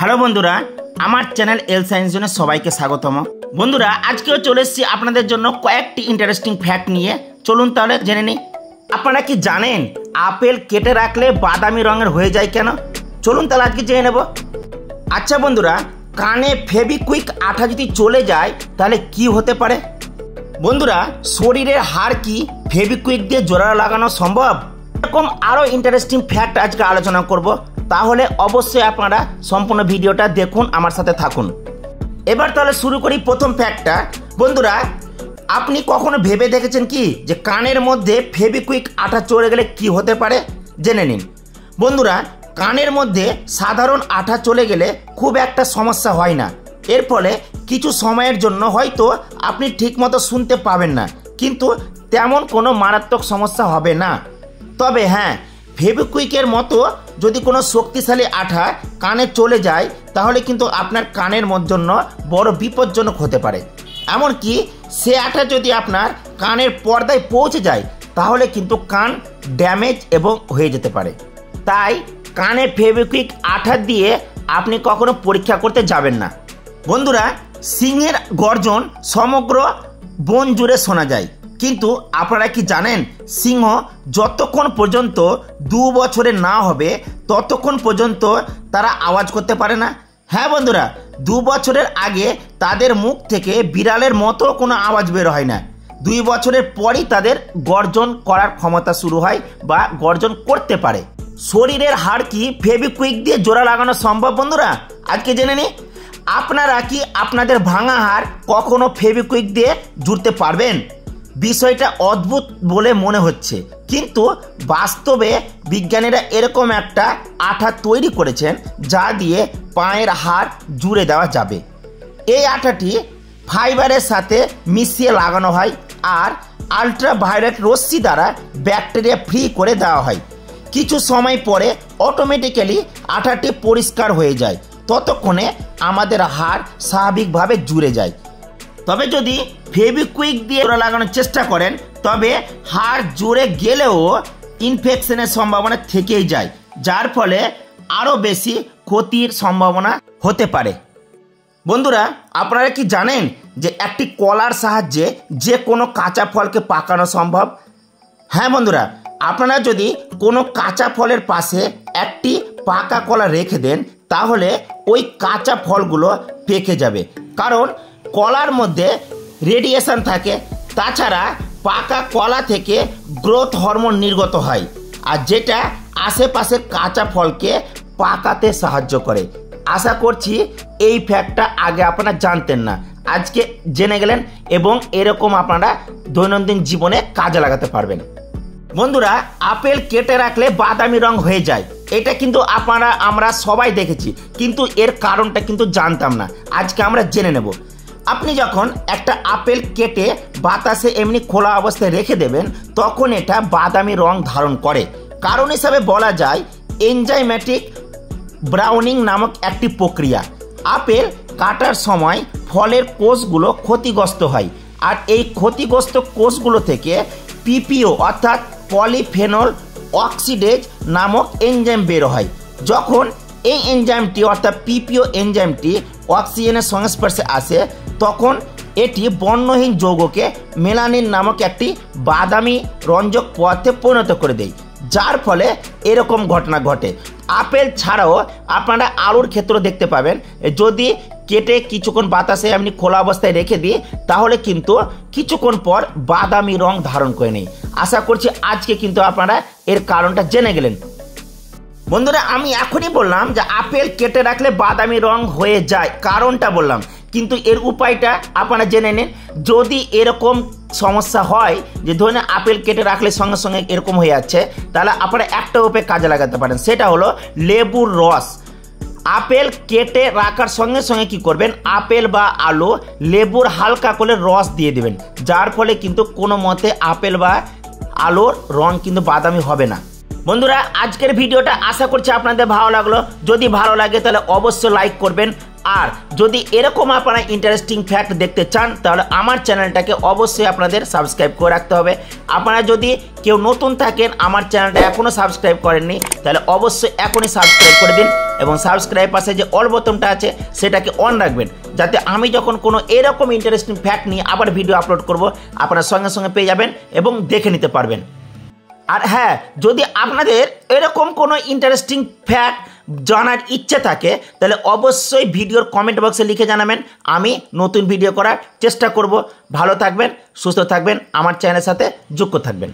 Hello বন্ধুরা, আমার channel এল science জোনে সবাইকে স্বাগতম। বন্ধুরা, আজকেও চলে এসেছি আপনাদের জন্য কয়েকটি ইন্টারেস্টিং ফ্যাক্ট নিয়ে। চলুন তাহলে জেনে নিই। আপনারা কি জানেন আপেল কেটে রাখলে বাদামি রঙের হয়ে যায় কেন? চলুন তাহলে আজকে জেনে নেব। আচ্ছা বন্ধুরা, কানে ফেভিকুইক আঠা যদি চলে যায় তাহলে কি হতে পারে? বন্ধুরা, শরীরের হাড় কি ফেভিকুইক দিয়ে জোড়া লাগানো সম্ভব? এরকম আরও ইন্টারেস্টিং ফ্যাক্ট আজকে আলোচনা করব, তাহলে অবশ্যই আপনারা সম্পূর্ণ ভিডিওটা দেখুন, আমার সাথে থাকুন। এবার তাহলে শুরু করি প্রথম ফ্যাক্টটা। বন্ধুরা, আপনি কখনো ভেবে দেখেছেন কি যে কানের মধ্যে ফেভিকুইক আঠা চলে গেলে কি হতে পারে? জেনে নিন। বন্ধুরা, কানের মধ্যে সাধারণ আঠা চলে গেলে খুব একটা সমস্যা হয় না। এর ফলে কিছু সময়ের জন্য হয়তো আপনি ঠিকমতো শুনতে পাবেন না, কিন্তু তেমন কোনো মারাত্মক সমস্যা হবে না। তবে হ্যাঁ, ফেভিকুইকের মতো যদি কোনো শক্তিশালী আঠা কানে চলে যায় তাহলে কিন্তু আপনার কানের জন্য বড় বিপজ্জনক হতে পারে। এমনকি সে আঠা যদি আপনার কানের পর্দায় পৌঁছে যায় তাহলে কিন্তু কান ড্যামেজ এবং হয়ে যেতে পারে। তাই কানে ফেভিকুইক আঠা দিয়ে আপনি কখনো পরীক্ষা করতে যাবেন না। বন্ধুরা, সিংহের গর্জন সমগ্র বন জুড়ে শোনা যায়, কিন্তু আপনারা কি জানেন সিংহ যতক্ষণ পর্যন্ত 2 বছরের না হবে ততক্ষণ পর্যন্ত তারা আওয়াজ করতে পারে না। হ্যাঁ বন্ধুরা, 2 বছরের আগে তাদের মুখ থেকে বিড়ালের মতো কোনো আওয়াজ বের হয় না। 2 বছরের পরই তাদের গর্জন করার ক্ষমতা শুরু হয় বা গর্জন করতে পারে। শরীরের হাড় কি ফেভিকুইক দিয়ে জোড়া লাগানো সম্ভব? বন্ধুরা, আজকে জেনে নিই। আপনারা কি আপনাদের ভাঙা হাড় কখনো ফেভিকুইক দিয়ে জুড়তে পারবেন? বিষয়টা অদ্ভুত বলে মনে হচ্ছে, কিন্তু বাস্তবে বিজ্ঞানীরা এরকম একটা আঠা তৈরি করেছেন যা দিয়ে পায়ের হাড় জুড়ে দেওয়া যাবে। এই আঠাটি ফাইবারের সাথে মিশিয়ে লাগানো হয় আর আল্ট্রাভায়োলেট রশ্মি দ্বারা ব্যাকটেরিয়া ফ্রি করে দেওয়া হয়। কিছু সময় পরে অটোমেটিক্যালি আঠাটি পরিষ্কার হয়ে যায়, ততক্ষণে আমাদের হাড় স্বাভাবিকভাবে জুড়ে যায়। তবে যদি ফেভিকুইক দিয়ে লাগানোর চেষ্টা করেন তবে হাড় জুড়ে গেলেও ইনফেকশনের সম্ভাবনা থেকেই যায়, যার ফলে আরও বেশি ক্ষতির সম্ভাবনা হতে পারে। বন্ধুরা, আপনারা কি জানেন যে একটি কলার সাহায্যে যে কোনো কাঁচা ফলকে পাকানো সম্ভব? হ্যাঁ বন্ধুরা, আপনারা যদি কোনো কাঁচা ফলের পাশে একটি পাকা কলা রেখে দেন তাহলে ওই কাঁচা ফলগুলো পেকে যাবে, কারণ কলার মধ্যে রেডিয়েশন থাকে। তাছাড়া পাকা কলা থেকে গ্রোথ হরমোন নির্গত হয়, আর যেটা আশেপাশের কাঁচা ফলকে পাকাতে সাহায্য করে। আশা করছি এই ফ্যাক্টটা আগে আপনারা জানতেন না, আজকে জেনে গেলেন এবং এরকম আপনারা দৈনন্দিন জীবনে কাজে লাগাতে পারবেন। বন্ধুরা, আপেল কেটে রাখলে বাদামি রং হয়ে যায়, এটা কিন্তু আমরা সবাই দেখেছি, কিন্তু এর কারণটা কিন্তু জানতাম না। আজকে আমরা জেনে নেব। আপনি যখন একটা আপেল কেটে বাতাসে এমনি খোলা অবস্থায় রেখে দেবেন তখন এটা বাদামি রং ধারণ করে। কারণ হিসাবে বলা যায় এনজাইমেটিক ব্রাউনিং নামক একটি প্রক্রিয়া। আপেল কাটার সময় ফলের কোষগুলো ক্ষতিগ্রস্ত হয়, আর এই ক্ষতিগ্রস্ত কোষগুলো থেকে পিপিও অর্থাৎ পলিফেনল অক্সিডেজ নামক এনজাইম বের হয়। যখন এই এনজাইমটি অর্থাৎ পিপিও এনজাইমটি অক্সিজেনের সংস্পর্শে আসে তখন এটি বর্ণহীন যৌগকে মেলানিন নামক একটি বাদামি রঞ্জক পদার্থে পরিণত করে দেয়, যার ফলে এরকম ঘটনা ঘটে। আপেল ছাড়াও আপনারা আলুর ক্ষেত্রে দেখতে পাবেন, যদি কেটে কিছুক্ষণ বাতাসে এমনি খোলা অবস্থায় রেখে দিই তাহলে কিন্তু কিছুক্ষণ পর বাদামি রং ধারণ করে নেই। আশা করছি আজকে কিন্তু আপনারা এর কারণটা জেনে গেলেন। বন্ধুরা, আমি এখনই বললাম যে আপেল কেটে রাখলে বাদামি রং হয়ে যায়, কারণটা বললাম, কিন্তু এর উপায়টা আপনারা জেনে নিন। যদি এরকম সমস্যা হয় যে ধরুন আপেল কেটে রাখলে সঙ্গে সঙ্গে এরকম হয়ে যাচ্ছে, তাহলে আপনারা একটা উপায় কাজে লাগাতে পারেন, সেটা হলো লেবুর রস। আপেল কেটে রাখার সঙ্গে সঙ্গে কি করবেন, আপেল বা আলু লেবুর হালকা করে রস দিয়ে দেবেন, যার ফলে কিন্তু কোনো মতে আপেল বা আলুর রং কিন্তু বাদামি হবে না। বন্ধুরা, আজকের ভিডিওটা আশা করছি আপনাদের ভালো লাগলো। যদি ভালো লাগে তাহলে অবশ্যই লাইক করবেন, আর যদি এরকম আপনারা ইন্টারেস্টিং ফ্যাক্ট দেখতে চান তাহলে আমার চ্যানেলটাকে অবশ্যই আপনাদের সাবস্ক্রাইব করে রাখতে হবে। আপনারা যদি কেউ নতুন থাকেন, আমার চ্যানেলটা এখনও সাবস্ক্রাইব করেননি, তাহলে অবশ্যই এখনই সাবস্ক্রাইব করে দিন এবং সাবস্ক্রাইব পাশে যে অল বোতামটা আছে সেটাকে অন রাখবেন, যাতে আমি যখন কোনো এরকম ইন্টারেস্টিং ফ্যাক্ট নিয়ে আবার ভিডিও আপলোড করব আপনারা সঙ্গে সঙ্গে পেয়ে যাবেন এবং দেখে নিতে পারবেন। আর হ্যাঁ, যদি আপনাদের এরকম কোনো ইন্টারেস্টিং ফ্যাক্ট জানার ইচ্ছে থাকে তাহলে অবশ্যই ভিডিওর কমেন্ট বক্সে লিখে জানাবেন, আমি নতুন ভিডিও করার চেষ্টা করব। ভালো থাকবেন, সুস্থ থাকবেন, আমার চ্যানেলের সাথে যুক্ত থাকবেন।